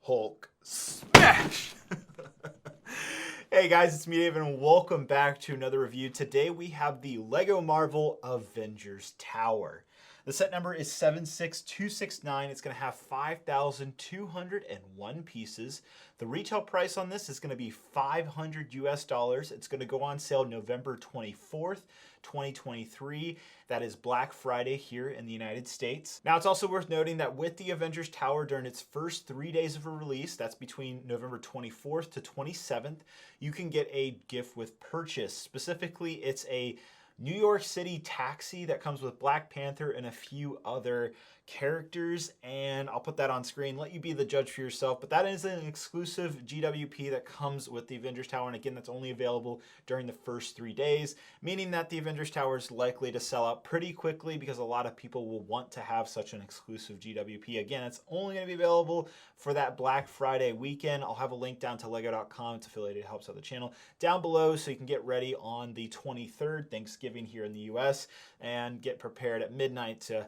Hulk smash! Hey guys, it's me, David, and welcome back to another review. Today we have the LEGO Marvel Avengers Tower. The set number is 76269. It's going to have 5,201 pieces. The retail price on this is going to be $500 US. It's going to go on sale November 24th, 2023. That is Black Friday here in the United States. Now, it's also worth noting that with the Avengers Tower during its first 3 days of release, that's between November 24th to 27th, you can get a gift with purchase. Specifically, it's a New York City taxi that comes with Black Panther and a few other characters, and I'll put that on screen, let you be the judge for yourself, but that is an exclusive GWP that comes with the Avengers Tower, and again, that's only available during the first 3 days, meaning that the Avengers Tower is likely to sell out pretty quickly because a lot of people will want to have such an exclusive GWP. Again, it's only going to be available for that Black Friday weekend. I'll have a link down to lego.com. It's affiliated, it helps out the channel, down below so you can get ready on the 23rd, Thanksgiving here in the US, and get prepared at midnight to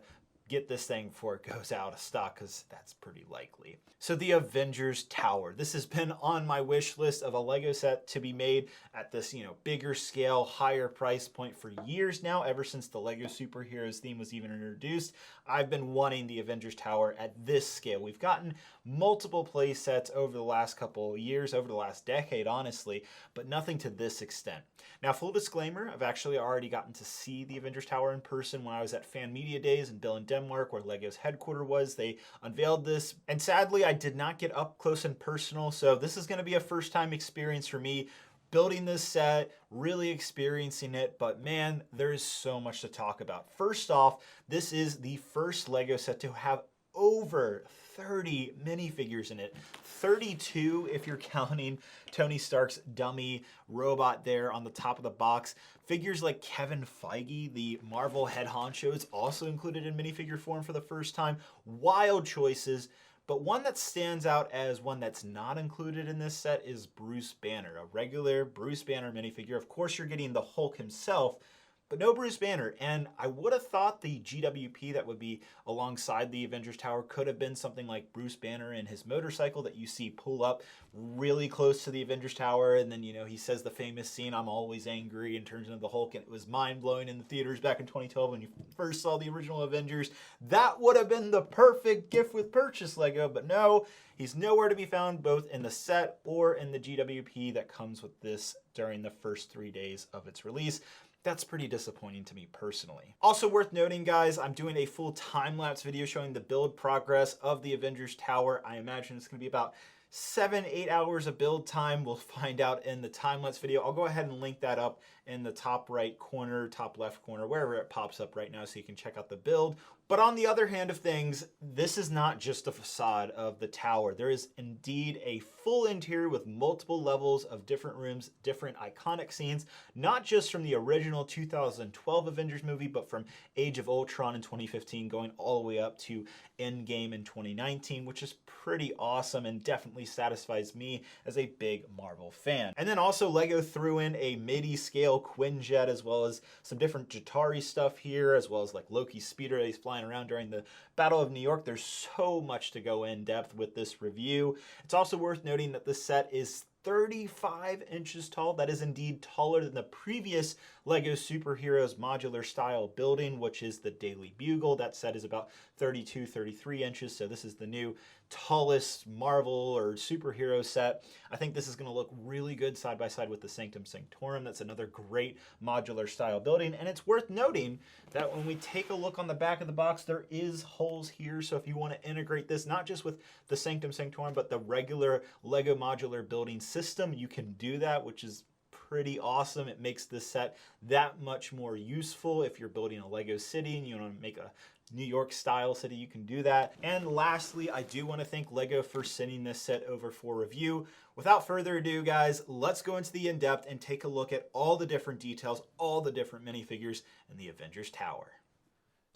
get this thing before it goes out of stock, because that's pretty likely. So the Avengers Tower. This has been on my wish list of a Lego set to be made at this, bigger scale, higher price point for years now, ever since the Lego superheroes theme was even introduced. I've been wanting the Avengers Tower at this scale. We've gotten multiple play sets over the last couple of years, over the last decade, honestly, but nothing to this extent. Now, full disclaimer, I've actually already gotten to see the Avengers Tower in person when I was at Fan Media Days in Billund, Denmark, where Lego's headquarters was. They unveiled this, and sadly, I did not get up close and personal, so this is going to be a first-time experience for me, building this set, really experiencing it, but man, there is so much to talk about. First off, this is the first Lego set to have over 30 minifigures in it. 32 if you're counting Tony Stark's dummy robot there on the top of the box. Figures like Kevin Feige, the Marvel head honcho, is also included in minifigure form for the first time. Wild choices. But one that stands out as one that's not included in this set is Bruce Banner, a regular Bruce Banner minifigure. Of course, you're getting the Hulk himself, but no Bruce Banner. And I would have thought the GWP that would be alongside the Avengers Tower could have been something like Bruce Banner and his motorcycle that you see pull up really close to the Avengers Tower. And then, he says the famous scene, "I'm always angry," in terms of the Hulk. And it was mind-blowing in the theaters back in 2012 when you first saw the original Avengers. That would have been the perfect gift with purchase Lego, but no, he's nowhere to be found both in the set or in the GWP that comes with this during the first 3 days of its release. That's pretty disappointing to me personally. Also worth noting, guys, I'm doing a full time-lapse video showing the build progress of the Avengers Tower. I imagine it's going to be about 7-8 hours of build time. We'll find out in the time-lapse video. I'll go ahead and link that up in the top right corner, top left corner, wherever it pops up right now so you can check out the build. But on the other hand of things, this is not just a facade of the tower. There is indeed a full interior with multiple levels of different rooms, different iconic scenes, not just from the original 2012 Avengers movie, but from Age of Ultron in 2015, going all the way up to Endgame in 2019, which is pretty awesome and definitely satisfies me as a big Marvel fan. And then also Lego threw in a midi-scale quinjet, as well as some different Jatari stuff here, as well as like Loki's speeder that he's flying around during the Battle of New York. There's so much to go in depth with this review. It's also worth noting that this set is 35 inches tall. That is indeed taller than the previous Lego Superheroes modular style building, which is the Daily Bugle. That set is about 32, 33 inches. So this is the new tallest Marvel or superhero set. I think this is going to look really good side by side with the Sanctum Sanctorum. That's another great modular style building. And it's worth noting that when we take a look on the back of the box, there is holes here. So if you want to integrate this, not just with the Sanctum Sanctorum, but the regular Lego modular building system, you can do that, which is pretty awesome. It makes this set that much more useful. If you're building a Lego city and you want to make a New York style city, you can do that. And lastly, I do want to thank Lego for sending this set over for review. Without further ado, guys, let's go into the in-depth and take a look at all the different details, all the different minifigures in the Avengers Tower.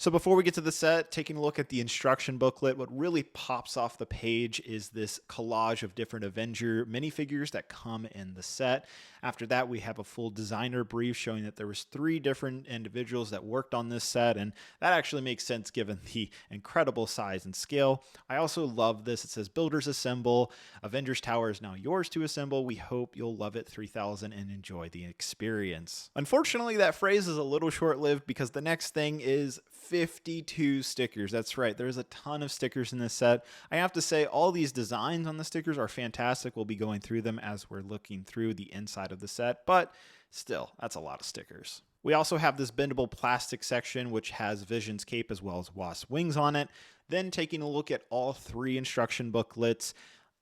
So before we get to the set, taking a look at the instruction booklet, what really pops off the page is this collage of different Avenger minifigures that come in the set. After that, we have a full designer brief showing that there was 3 different individuals that worked on this set, and that actually makes sense given the incredible size and scale. I also love this. It says builders assemble. Avengers Tower is now yours to assemble. We hope you'll love it 3000 and enjoy the experience. Unfortunately, that phrase is a little short-lived because the next thing is 52 stickers. That's right. There's a ton of stickers in this set. I have to say all these designs on the stickers are fantastic. We'll be going through them as we're looking through the inside of the set, but still, that's a lot of stickers. We also have this bendable plastic section, which has Vision's cape as well as Wasp's wings on it. Then taking a look at all 3 instruction booklets.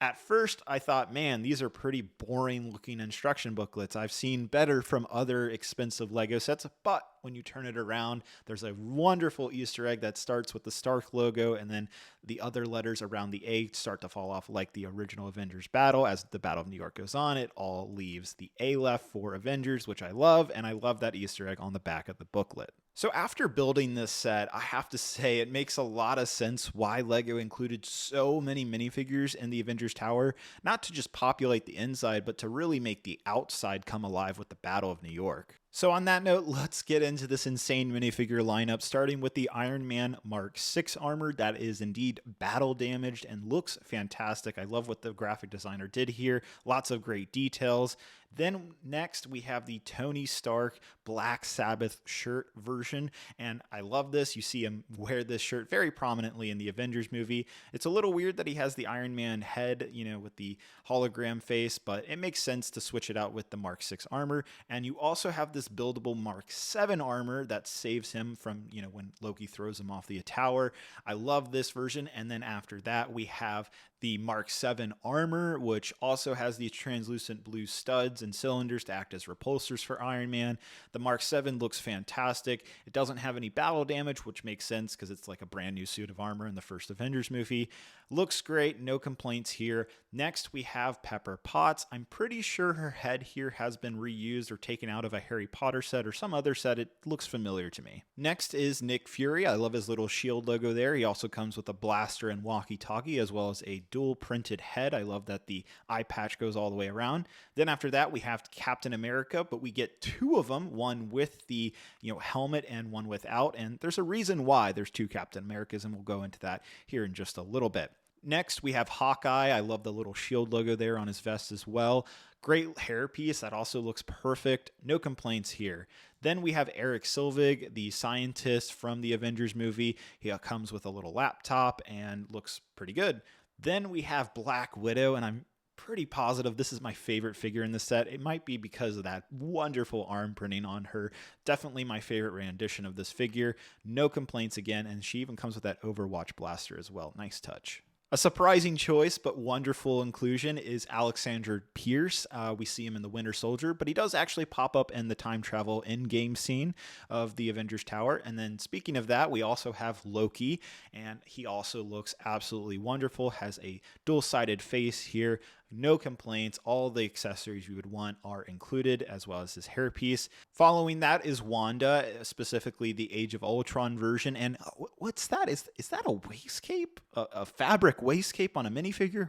At first, I thought, man, these are pretty boring looking instruction booklets. I've seen better from other expensive Lego sets, but when you turn it around, there's a wonderful Easter egg that starts with the Stark logo, and then the other letters around the A start to fall off like the original Avengers battle. As the Battle of New York goes on, it all leaves the A left for Avengers, which I love, and I love that Easter egg on the back of the booklet. So after building this set, I have to say it makes a lot of sense why LEGO included so many minifigures in the Avengers Tower, not to just populate the inside, but to really make the outside come alive with the Battle of New York. So on that note, let's get into this insane minifigure lineup, starting with the Iron Man Mark 6 armor that is indeed battle damaged and looks fantastic. I love what the graphic designer did here. Lots of great details. Then next we have the Tony Stark Black Sabbath shirt version, and I love this. You see him wear this shirt very prominently in the Avengers movie. It's a little weird that he has the Iron Man head, with the hologram face, but it makes sense to switch it out with the Mark 6 armor. And you also have this buildable Mark 7 armor that saves him from, when Loki throws him off the tower. I love this version. And then after that, we have the Mark 7 armor, which also has these translucent blue studs and cylinders to act as repulsors for Iron Man. The Mark 7 looks fantastic. It doesn't have any battle damage, which makes sense because it's like a brand new suit of armor in the first Avengers movie. Looks great, no complaints here. Next, we have Pepper Potts. I'm pretty sure her head here has been reused or taken out of a Harry Potter set or some other set. It looks familiar to me. Next is Nick Fury. I love his little shield logo there. He also comes with a blaster and walkie-talkie as well as a dual printed head. I love that the eye patch goes all the way around. Then after that, we have Captain America, but we get 2 of them, one with the helmet and one without. And there's a reason why there's 2 Captain Americas, and we'll go into that here in just a little bit. Next, we have Hawkeye. I love the little shield logo there on his vest as well. Great hairpiece. That also looks perfect. No complaints here. Then we have Eric Silvig, the scientist from the Avengers movie. He comes with a little laptop and looks pretty good. Then we have Black Widow, and I'm pretty positive this is my favorite figure in the set. It might be because of that wonderful arm printing on her. Definitely my favorite rendition of this figure. No complaints again, and she even comes with that Overwatch blaster as well. Nice touch. A surprising choice, but wonderful inclusion is Alexander Pierce. We see him in the Winter Soldier, but he does actually pop up in the time travel in-game scene of the Avengers Tower. And then speaking of that, we also have Loki, and he also looks absolutely wonderful, has a dual-sided face here. No complaints. All the accessories you would want are included, as well as his hairpiece. Following that is Wanda, specifically the Age of Ultron version. And what's that? Is that a waist cape? A fabric waist cape on a minifigure?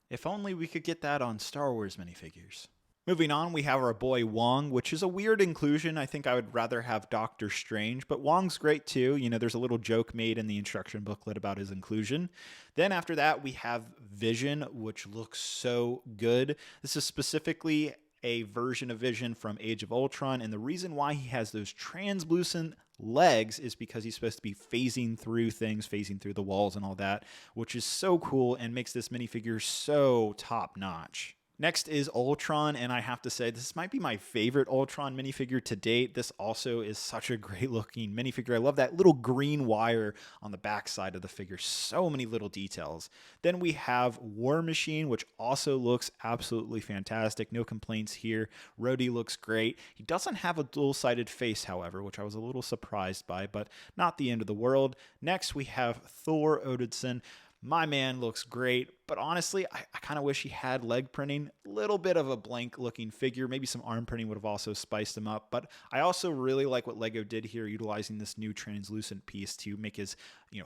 If only we could get that on Star Wars minifigures. Moving on, we have our boy Wong, which is a weird inclusion. I think I would rather have Doctor Strange, but Wong's great too. There's a little joke made in the instruction booklet about his inclusion. Then after that, we have Vision, which looks so good. This is specifically a version of Vision from Age of Ultron, and the reason why he has those translucent legs is because he's supposed to be phasing through things, phasing through the walls and all that, which is so cool and makes this minifigure so top-notch. Next is Ultron, and I have to say, this might be my favorite Ultron minifigure to date. This also is such a great looking minifigure. I love that little green wire on the back side of the figure. So many little details. Then we have War Machine, which also looks absolutely fantastic. No complaints here. Rhodey looks great. He doesn't have a dual-sided face, however, which I was a little surprised by, but not the end of the world. Next, we have Thor Odinson. My man looks great, but honestly, I kind of wish he had leg printing. A little bit of a blank looking figure. Maybe some arm printing would have also spiced him up. But I also really like what LEGO did here, utilizing this new translucent piece to make his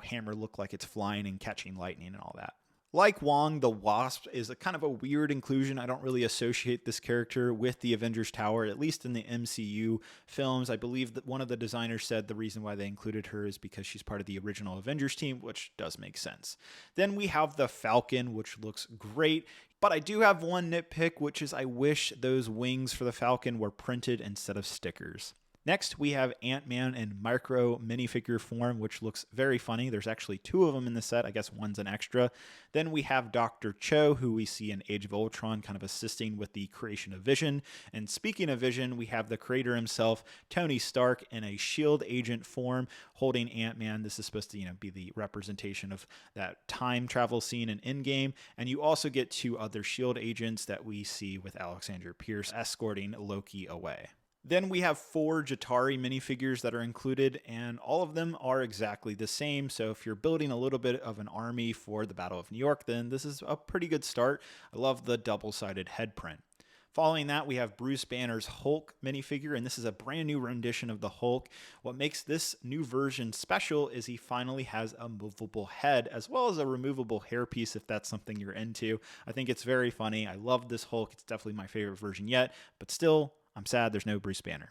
hammer look like it's flying and catching lightning and all that. Like Wong, the Wasp is a kind of a weird inclusion. I don't really associate this character with the Avengers Tower, at least in the MCU films. I believe that one of the designers said the reason why they included her is because she's part of the original Avengers team, which does make sense. Then we have the Falcon, which looks great. But I do have one nitpick, which is I wish those wings for the Falcon were printed instead of stickers. Next, we have Ant-Man in micro minifigure form, which looks very funny. There's actually 2 of them in the set. I guess one's an extra. Then we have Dr. Cho, who we see in Age of Ultron, kind of assisting with the creation of Vision. And speaking of Vision, we have the creator himself, Tony Stark, in a SHIELD agent form, holding Ant-Man. This is supposed to, be the representation of that time travel scene in Endgame. And you also get 2 other SHIELD agents that we see with Alexander Pierce escorting Loki away. Then we have 4 Jatari minifigures that are included, and all of them are exactly the same. So if you're building a little bit of an army for the Battle of New York, then this is a pretty good start. I love the double-sided head print. Following that, we have Bruce Banner's Hulk minifigure, and this is a brand new rendition of the Hulk. What makes this new version special is he finally has a movable head, as well as a removable hairpiece if that's something you're into. I think it's very funny. I love this Hulk. It's definitely my favorite version yet, but still, I'm sad there's no Bruce Banner.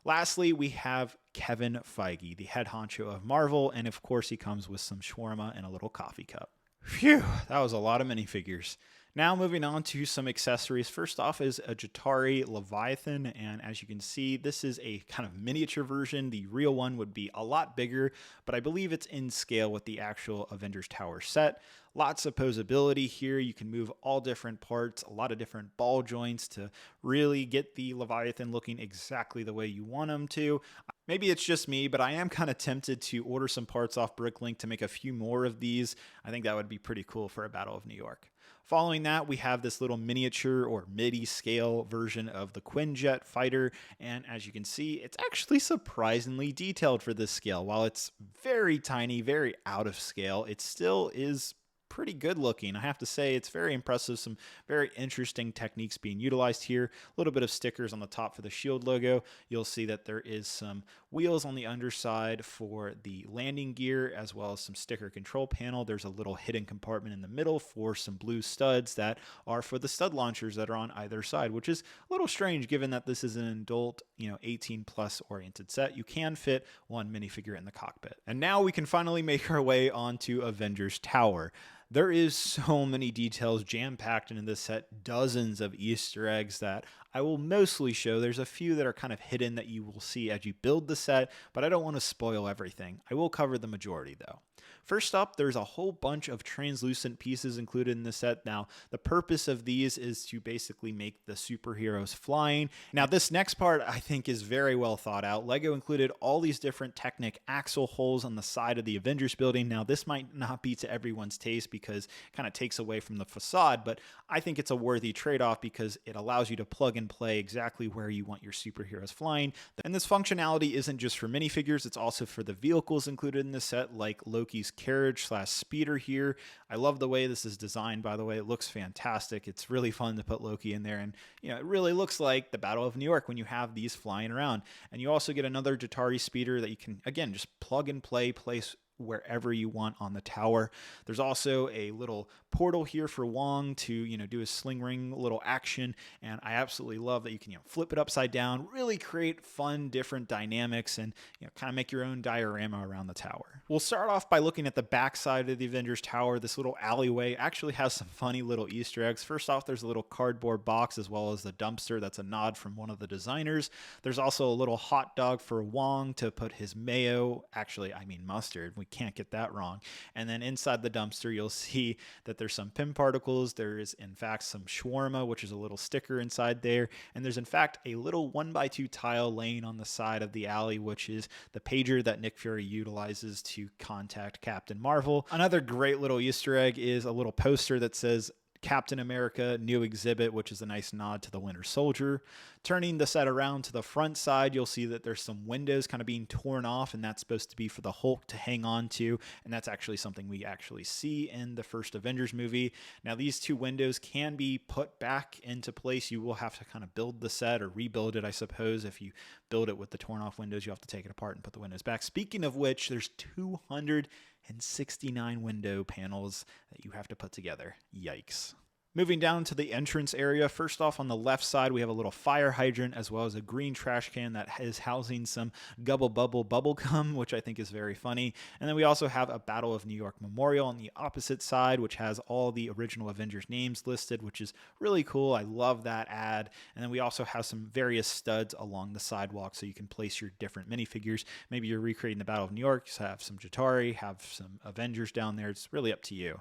Lastly, we have Kevin Feige, the head honcho of Marvel, and of course he comes with some shawarma and a little coffee cup. Phew, that was a lot of minifigures. Now moving on to some accessories. First off is a Jatari Leviathan, and as you can see, this is a kind of miniature version. The real one would be a lot bigger, but I believe it's in scale with the actual Avengers Tower set. Lots of posability here. You can move all different parts, a lot of different ball joints to really get the Leviathan looking exactly the way you want him to. Maybe it's just me, but I am kind of tempted to order some parts off Bricklink to make a few more of these. I think that would be pretty cool for a Battle of New York. Following that, we have this little miniature or midi scale version of the Quinjet fighter. And as you can see, it's actually surprisingly detailed for this scale. While it's very tiny, very out of scale, it still is pretty good looking. I have to say it's very impressive. Some very interesting techniques being utilized here. A little bit of stickers on the top for the SHIELD logo. You'll see that there is some wheels on the underside for the landing gear, as well as some sticker control panel. There's a little hidden compartment in the middle for some blue studs that are for the stud launchers that are on either side, which is a little strange given that this is an adult, 18 plus oriented set. You can fit one minifigure in the cockpit. And now we can finally make our way onto Avengers Tower. There is so many details jam-packed into this set, dozens of Easter eggs that I will mostly show. There's a few that are kind of hidden that you will see as you build the set, but I don't want to spoil everything. I will cover the majority though. First up, there's a whole bunch of translucent pieces included in the set. Now, the purpose of these is to basically make the superheroes flying. Now, this next part I think is very well thought out. LEGO included all these different Technic axle holes on the side of the Avengers building. Now, this might not be to everyone's taste because it kind of takes away from the facade, but I think it's a worthy trade-off because it allows you to plug and play exactly where you want your superheroes flying. And this functionality isn't just for minifigures, it's also for the vehicles included in the set, like Loki's carriage / speeder here. I love the way this is designed, by the way. It looks fantastic. It's really fun to put Loki in there, and it really looks like the Battle of New York when you have these flying around. And you also get another Jatari speeder that you can, again, just plug and play, place wherever you want on the tower. There's also a little portal here for Wong to, do a sling ring little action. And I absolutely love that you can, flip it upside down, really create fun, different dynamics and, kind of make your own diorama around the tower. We'll start off by looking at the back side of the Avengers Tower. This little alleyway actually has some funny little Easter eggs. First off, there's a little cardboard box as well as the dumpster. That's a nod from one of the designers. There's also a little hot dog for Wong to put his mayo, actually, I mean mustard. We can't get that wrong. And then inside the dumpster, you'll see that there's some PIM particles. There is, in fact, some shawarma, which is a little sticker inside there. And there's, in fact, a little 1x2 tile laying on the side of the alley, which is the pager that Nick Fury utilizes to contact Captain Marvel. Another great little Easter egg is a little poster that says, Captain America new exhibit, which is a nice nod to the Winter Soldier. Turning the set around to the front side, you'll see that there's some windows kind of being torn off, and that's supposed to be for the Hulk to hang on to, and that's actually something we actually see in the first Avengers movie. Now, these two windows can be put back into place. You will have to kind of build the set or rebuild it, I suppose. If you build it with the torn off windows, you have to take it apart and put the windows back. Speaking of which, there's 269 window panels that you have to put together. Yikes. Moving down to the entrance area, first off on the left side, we have a little fire hydrant as well as a green trash can that is housing some Gubble Bubble bubble gum, which I think is very funny. And then we also have a Battle of New York memorial on the opposite side, which has all the original Avengers names listed, which is really cool. I love that ad. And then we also have some various studs along the sidewalk so you can place your different minifigures. Maybe you're recreating the Battle of New York, so have some Jatari, have some Avengers down there. It's really up to you.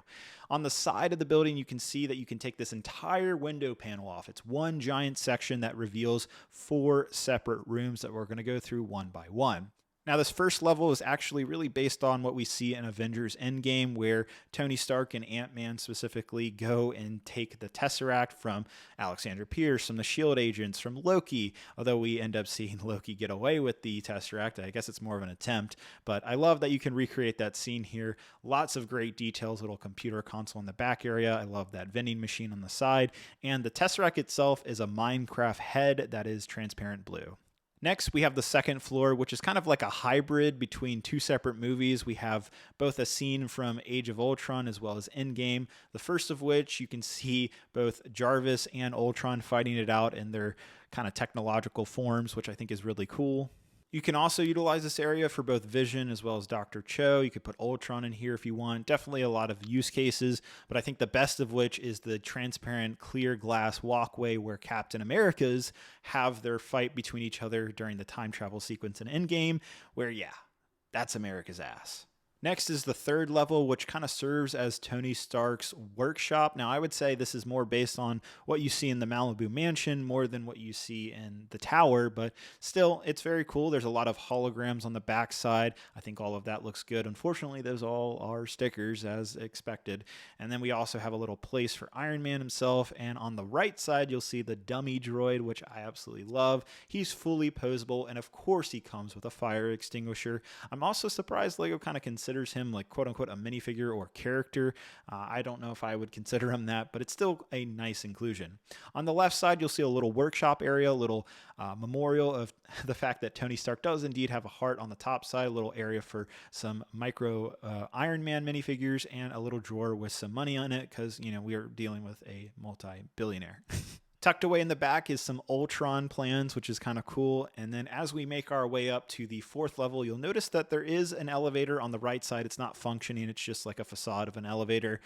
On the side of the building, you can see that you can take this entire window panel off. It's one giant section that reveals 4 separate rooms that we're going to go through one by one. Now, this first level is actually really based on what we see in Avengers Endgame, where Tony Stark and Ant-Man specifically go and take the Tesseract from Alexander Pierce, from the S.H.I.E.L.D. agents, from Loki, although we end up seeing Loki get away with the Tesseract. I guess it's more of an attempt, but I love that you can recreate that scene here. Lots of great details, little computer console in the back area. I love that vending machine on the side, and the Tesseract itself is a Minecraft head that is transparent blue. Next, we have the second floor, which is kind of like a hybrid between 2 separate movies. We have both a scene from Age of Ultron as well as Endgame, the first of which you can see both Jarvis and Ultron fighting it out in their kind of technological forms, which I think is really cool. You can also utilize this area for both Vision as well as Dr. Cho. You could put Ultron in here if you want. Definitely a lot of use cases, but I think the best of which is the transparent clear glass walkway where Captain America's have their fight between each other during the time travel sequence in Endgame, where, yeah, that's America's ass. Next is the third level, which kind of serves as Tony Stark's workshop. Now, I would say this is more based on what you see in the Malibu mansion more than what you see in the tower, but still, it's very cool. There's a lot of holograms on the backside. I think all of that looks good. Unfortunately, those all are stickers as expected. And then we also have a little place for Iron Man himself. And on the right side, you'll see the dummy droid, which I absolutely love. He's fully posable, and of course, he comes with a fire extinguisher. I'm also surprised LEGO kind of considers him like quote unquote a minifigure or character. I don't know if I would consider him that, but it's still a nice inclusion. On the left side, you'll see a little workshop area, a little memorial of the fact that Tony Stark does indeed have a heart on the top side, a little area for some micro Iron Man minifigures, and a little drawer with some money on it because, you know, we are dealing with a multi-billionaire. Tucked away in the back is some Ultron plans, which is kind of cool. And then as we make our way up to the 4th level, you'll notice that there is an elevator on the right side. It's not functioning. It's just like a facade of an elevator.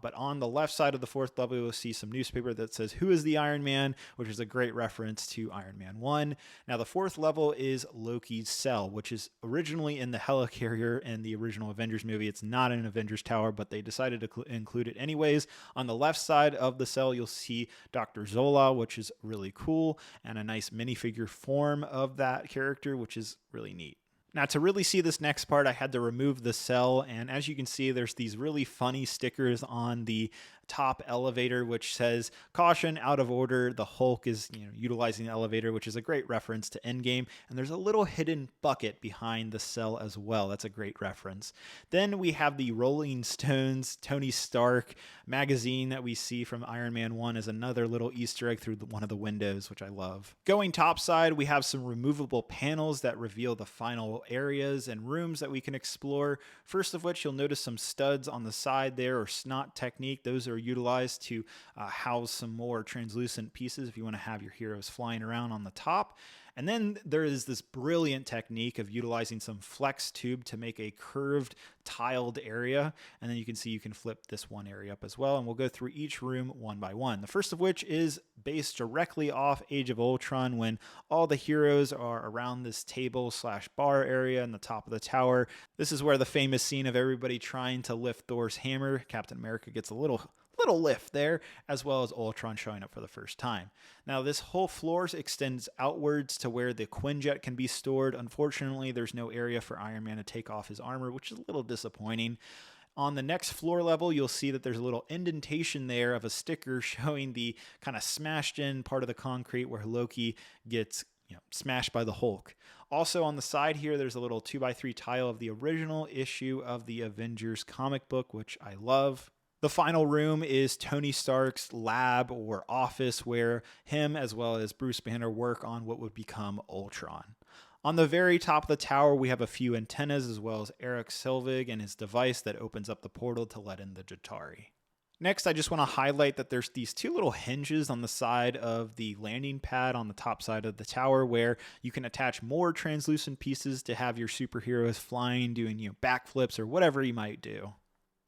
But on the left side of the 4th level, you'll see some newspaper that says, "Who is the Iron Man?" which is a great reference to Iron Man 1. Now, the 4th level is Loki's cell, which is originally in the helicarrier in the original Avengers movie. It's not in Avengers Tower, but they decided to include it anyways. On the left side of the cell, you'll see Dr. Zola, which is really cool, and a nice minifigure form of that character, which is really neat. Now, to really see this next part, I had to remove the cell, and as you can see, there's these really funny stickers on the top elevator, which says, "Caution, out of order." The Hulk is, utilizing the elevator, which is a great reference to Endgame. And there's a little hidden bucket behind the cell as well. That's a great reference. Then we have the Rolling Stones Tony Stark magazine that we see from Iron Man 1 as another little Easter egg through one of the windows, which I love. Going topside, we have some removable panels that reveal the final areas and rooms that we can explore. First of which, you'll notice some studs on the side there, or snot technique. Those are utilized to house some more translucent pieces if you want to have your heroes flying around on the top. And then there is this brilliant technique of utilizing some flex tube to make a curved tiled area. And then you can see you can flip this one area up as well. And we'll go through each room one by one. The first of which is based directly off Age of Ultron, when all the heroes are around this table/bar area in the top of the tower. This is where the famous scene of everybody trying to lift Thor's hammer. Captain America gets a little lift there, as well as Ultron showing up for the first time. Now, this whole floor extends outwards to where the quinjet can be stored. Unfortunately, there's no area for Iron Man to take off his armor, which is a little disappointing. On the next floor level, you'll see that there's a little indentation there of a sticker showing the kind of smashed in part of the concrete where Loki gets smashed by the Hulk. Also on the side here, there's a little 2x3 tile of the original issue of the Avengers comic book, which I love. The final room is Tony Stark's lab or office where him as well as Bruce Banner work on what would become Ultron. On the very top of the tower, we have a few antennas as well as Eric Selvig and his device that opens up the portal to let in the Jatari. Next, I just want to highlight that there's these two little hinges on the side of the landing pad on the top side of the tower where you can attach more translucent pieces to have your superheroes flying, doing backflips or whatever you might do.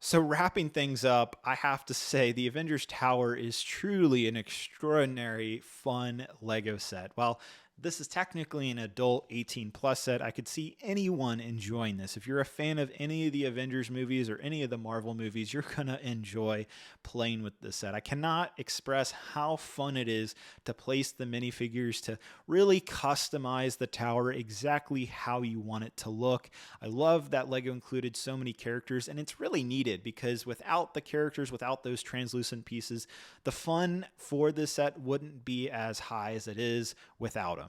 So wrapping things up, I have to say the Avengers Tower is truly an extraordinary, fun Lego set. While this is technically an adult 18 plus set, I could see anyone enjoying this. If you're a fan of any of the Avengers movies or any of the Marvel movies, you're going to enjoy playing with this set. I cannot express how fun it is to place the minifigures, to really customize the tower exactly how you want it to look. I love that Lego included so many characters, and it's really needed because without the characters, without those translucent pieces, the fun for this set wouldn't be as high as it is without them.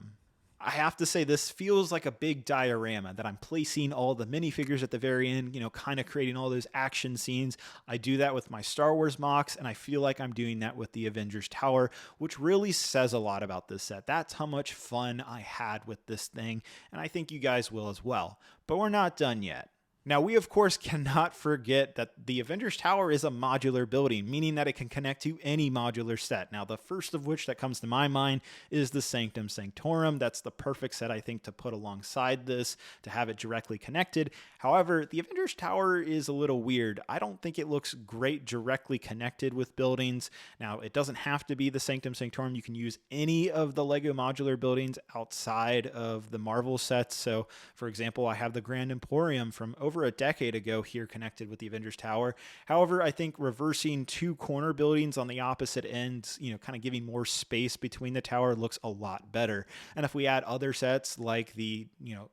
I have to say this feels like a big diorama that I'm placing all the minifigures at the very end, kind of creating all those action scenes. I do that with my Star Wars mocks, and I feel like I'm doing that with the Avengers Tower, which really says a lot about this set. That's how much fun I had with this thing, and I think you guys will as well. But we're not done yet. Now, we of course cannot forget that the Avengers Tower is a modular building, meaning that it can connect to any modular set. Now, the first of which that comes to my mind is the Sanctum Sanctorum. That's the perfect set, I think, to put alongside this, to have it directly connected. However, the Avengers Tower is a little weird. I don't think it looks great directly connected with buildings. Now, it doesn't have to be the Sanctum Sanctorum. You can use any of the Lego modular buildings outside of the Marvel sets. So, for example, I have the Grand Emporium from over a decade ago here connected with the Avengers Tower. However, I think reversing two corner buildings on the opposite ends, kind of giving more space between the tower looks a lot better. And if we add other sets like the,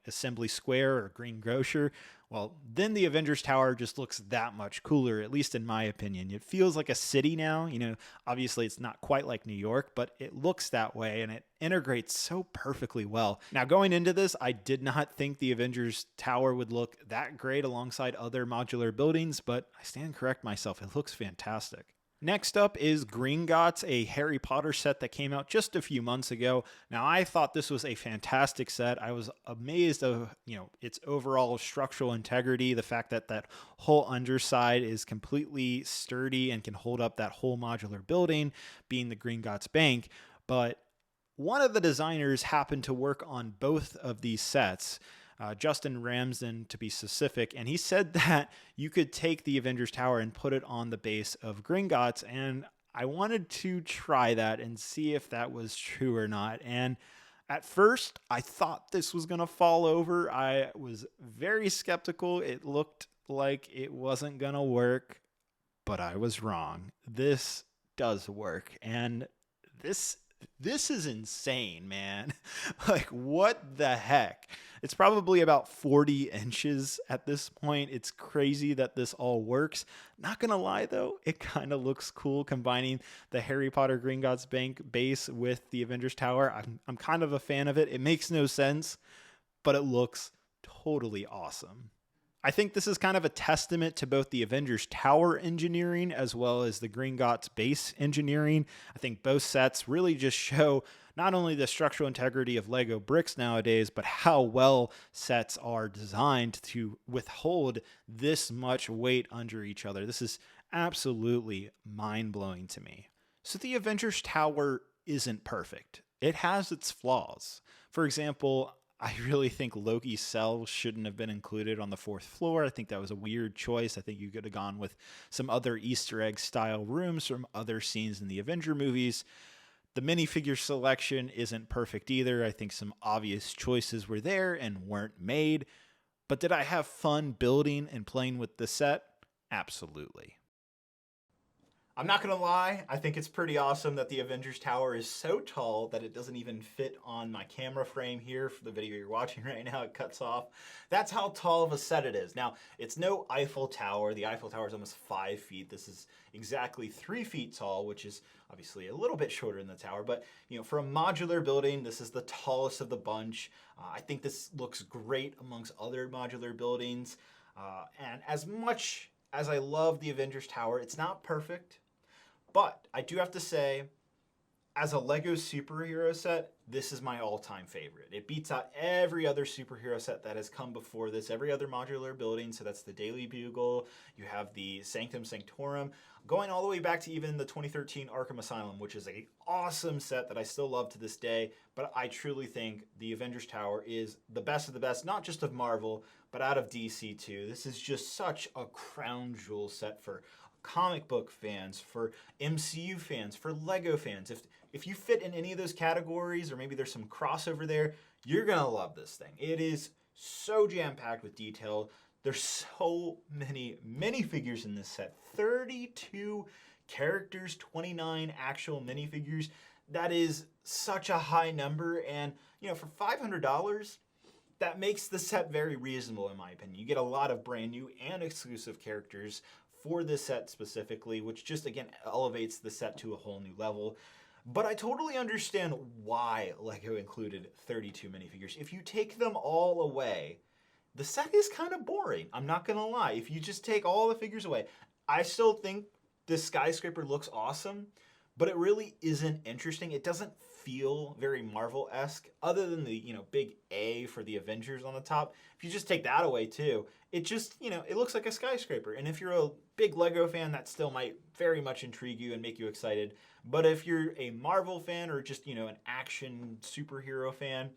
Assembly Square or Green Grocer, well, then the Avengers Tower just looks that much cooler, at least in my opinion. It feels like a city now. Obviously it's not quite like New York, but it looks that way and it integrates so perfectly well. Now, going into this, I did not think the Avengers Tower would look that great alongside other modular buildings, but I stand correct myself. It looks fantastic. Next up is Gringotts, a Harry Potter set that came out just a few months ago. Now, I thought this was a fantastic set. I was amazed of, its overall structural integrity, the fact that that whole underside is completely sturdy and can hold up that whole modular building, being the Gringotts Bank. But one of the designers happened to work on both of these sets. Justin Ramsden to be specific, and he said that you could take the Avengers Tower and put it on the base of Gringotts, and I wanted to try that and see if that was true or not. And at first, I thought this was going to fall over. I was very skeptical. It looked like it wasn't going to work, but I was wrong. This does work, and this is insane, man. Like, what the heck? It's probably about 40 inches at this point. It's crazy that this all works. Not gonna lie though, it kind of looks cool combining the Harry Potter Gringotts Bank base with the Avengers Tower. I'm kind of a fan of it. It makes no sense, but it looks totally awesome. I think this is kind of a testament to both the Avengers Tower engineering as well as the Gringotts base engineering. I think both sets really just show not only the structural integrity of Lego bricks nowadays, but how well sets are designed to withhold this much weight under each other. This is absolutely mind-blowing to me. So the Avengers Tower isn't perfect. It has its flaws. For example, I really think Loki's cell shouldn't have been included on the fourth floor. I think that was a weird choice. I think you could have gone with some other Easter egg style rooms from other scenes in the Avenger movies. The minifigure selection isn't perfect either. I think some obvious choices were there and weren't made. But did I have fun building and playing with the set? Absolutely. I'm not gonna lie, I think it's pretty awesome that the Avengers Tower is so tall that it doesn't even fit on my camera frame here for the video you're watching right now. It cuts off. That's how tall of a set it is. Now, it's no Eiffel Tower. The Eiffel Tower is almost 5 feet. This is exactly 3 feet tall, which is obviously a little bit shorter than the tower. But, you know, for a modular building, this is the tallest of the bunch. I think this looks great amongst other modular buildings. And as much as I love the Avengers Tower, it's not perfect. But I do have to say, as a Lego superhero set, this is my all-time favorite. It beats out every other superhero set that has come before this, every other modular building. So that's the Daily Bugle, you have the Sanctum Sanctorum, going all the way back to even the 2013 Arkham Asylum, which is an awesome set that I still love to this day. But I truly think the Avengers Tower is the best of the best, not just of Marvel, but out of DC too. This is just such a crown jewel set for comic book fans, for MCU fans, for Lego fans. If you fit in any of those categories, or maybe there's some crossover there, you're gonna love this thing. It is so jam-packed with detail. There's so many minifigures in this set. 32 characters, 29 actual minifigures. That is such a high number, and you know, for $500, that makes the set very reasonable in my opinion. You get a lot of brand new and exclusive characters for this set specifically, which just again elevates the set to a whole new level. But I totally understand why Lego included 32 minifigures. If you take them all away, the set is kind of boring. I'm not gonna lie. If you just take all the figures away, I still think this skyscraper looks awesome, but it really isn't interesting. It doesn't feel very Marvel-esque, other than the, you know, big A for the Avengers on the top. If you just take that away too, it just, you know, it looks like a skyscraper. And if you're a big Lego fan, that still might very much intrigue you and make you excited. But if you're a Marvel fan, or just, you know, an action superhero fan,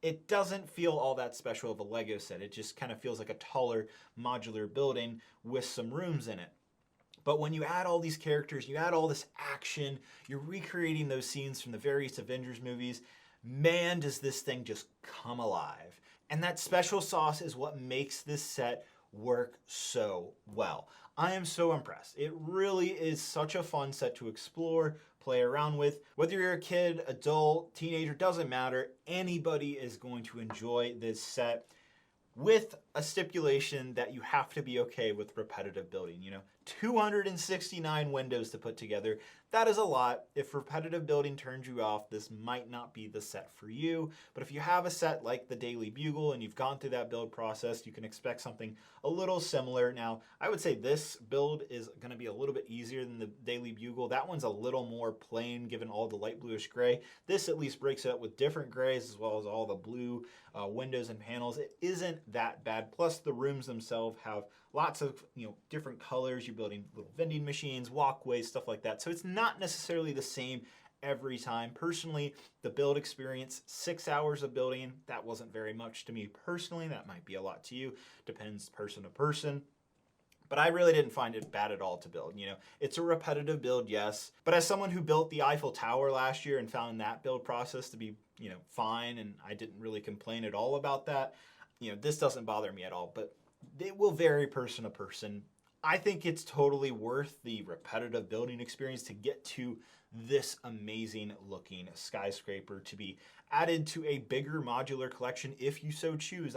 it doesn't feel all that special of a Lego set. It just kind of feels like a taller modular building with some rooms in it. But when you add all these characters, you add all this action, you're recreating those scenes from the various Avengers movies, man, does this thing just come alive. And that special sauce is what makes this set work so well. I am so impressed. It really is such a fun set to explore, play around with. Whether you're a kid, adult, teenager, doesn't matter. Anybody is going to enjoy this set, with a stipulation that you have to be okay with repetitive building. You know, 269 windows to put together. That is a lot. If repetitive building turns you off, this might not be the set for you. But if you have a set like the Daily Bugle and you've gone through that build process, you can expect something a little similar. Now, I would say this build is going to be a little bit easier than the Daily Bugle. That one's a little more plain, given all the light bluish gray. This at least breaks it up with different grays, as well as all the blue windows and panels. It isn't that bad. Plus, the rooms themselves have lots of, you know, different colors. You're building little vending machines, walkways, stuff like that. So it's not necessarily the same every time. Personally, the build experience, 6 hours of building, that wasn't very much to me personally. That might be a lot to you. Depends person to person. But I really didn't find it bad at all to build. You know, it's a repetitive build, yes. But as someone who built the Eiffel Tower last year and found that build process to be, you know, fine, and I didn't really complain at all about that, you know, this doesn't bother me at all. But it will vary person to person. I think it's totally worth the repetitive building experience to get to this amazing looking skyscraper, to be added to a bigger modular collection if you so choose.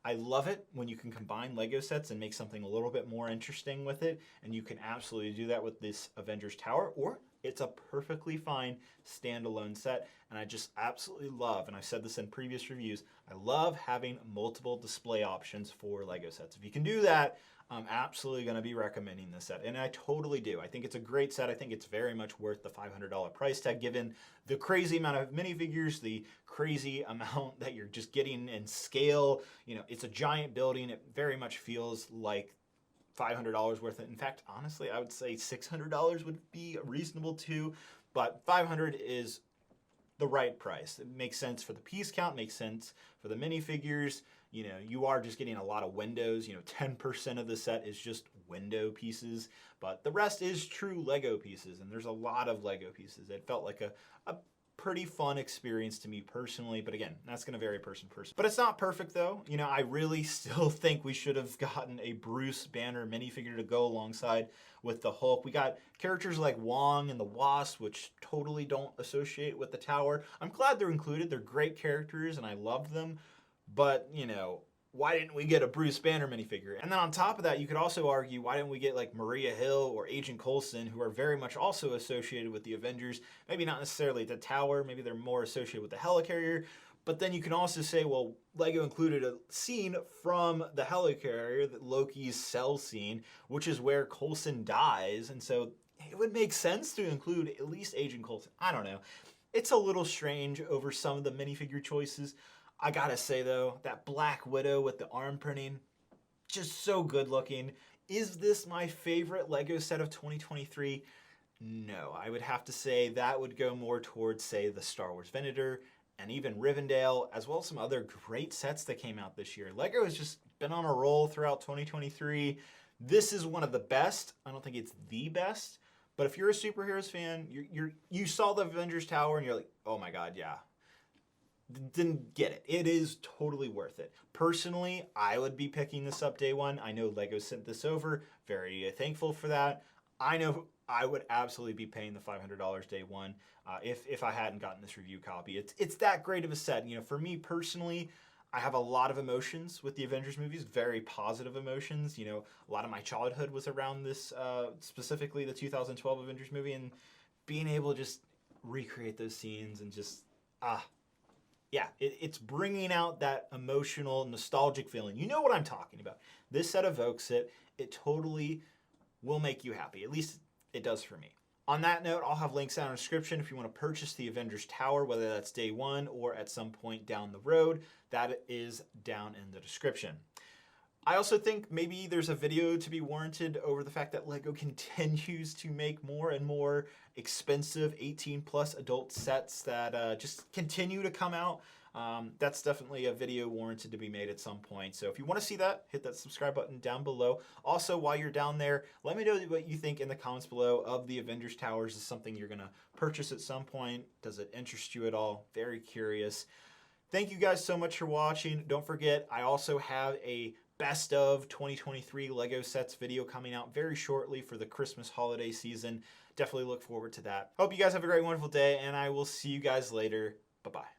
I love it when you can combine Lego sets and make something a little bit more interesting with it, and you can absolutely do that with this Avengers Tower, or it's a perfectly fine standalone set. And I just absolutely love, and I've said this in previous reviews, I love having multiple display options for Lego sets. If you can do that, I'm absolutely going to be recommending this set, and I totally do. I think it's a great set. I think it's very much worth the $500 price tag, given the crazy amount of minifigures, the crazy amount that you're just getting in scale. You know, it's a giant building. It very much feels like $500 worth it. In fact, honestly, I would say $600 would be reasonable too, but $500 is the right price. It makes sense for the piece count, makes sense for the minifigures. You know, you are just getting a lot of windows. You know, 10% of the set is just window pieces, but the rest is true Lego pieces, and there's a lot of Lego pieces. It felt like a pretty fun experience to me personally, but again, that's going to vary person to person. But it's not perfect though. You know, I really still think we should have gotten a Bruce Banner minifigure to go alongside with the Hulk. We got characters like Wong and the Wasp, which totally don't associate with the Tower. I'm glad they're included. They're great characters and I love them, but you know, why didn't we get a Bruce Banner minifigure? And then on top of that, you could also argue, why didn't we get like Maria Hill or Agent Coulson, who are very much also associated with the Avengers? Maybe not necessarily the Tower, maybe they're more associated with the helicarrier. But then you can also say, well, LEGO included a scene from the helicarrier, Loki's cell scene, which is where Coulson dies. And so it would make sense to include at least Agent Coulson. I don't know. It's a little strange over some of the minifigure choices. I gotta say though, that Black Widow with the arm printing, just so good looking. Is this my favorite LEGO set of 2023? No, I would have to say that would go more towards, say, the Star Wars Venator and even Rivendell, as well as some other great sets that came out this year. LEGO has just been on a roll throughout 2023. This is one of the best. I don't think it's the best, but if you're a superheroes fan, you saw the Avengers Tower and you're like, oh my God, yeah. Didn't get it. It is totally worth it. Personally, I would be picking this up day one. I know LEGO sent this over. Very thankful for that. I know I would absolutely be paying the $500 day one if I hadn't gotten this review copy. It's that great of a set. You know, for me personally, I have a lot of emotions with the Avengers movies, very positive emotions. You know, a lot of my childhood was around this, specifically the 2012 Avengers movie, and being able to just recreate those scenes and just, yeah, it's bringing out that emotional, nostalgic feeling. You know what I'm talking about. This set evokes it. It totally will make you happy. At least it does for me. On that note, I'll have links down in the description if you want to purchase the Avengers Tower, whether that's day one or at some point down the road. That is down in the description. I also think maybe there's a video to be warranted over the fact that LEGO continues to make more and more expensive 18+ adult sets that just continue to come out. That's definitely a video warranted to be made at some point. So if you want to see that, hit that subscribe button down below. Also, while you're down there, let me know what you think in the comments below of the Avengers Towers. Is something you're going to purchase at some point? Does it interest you at all? Very curious. Thank you guys so much for watching. Don't forget, I also have a best of 2023 LEGO sets video coming out very shortly for the Christmas holiday season. Definitely look forward to that. Hope you guys have a great, wonderful day, and I will see you guys later. Bye-bye.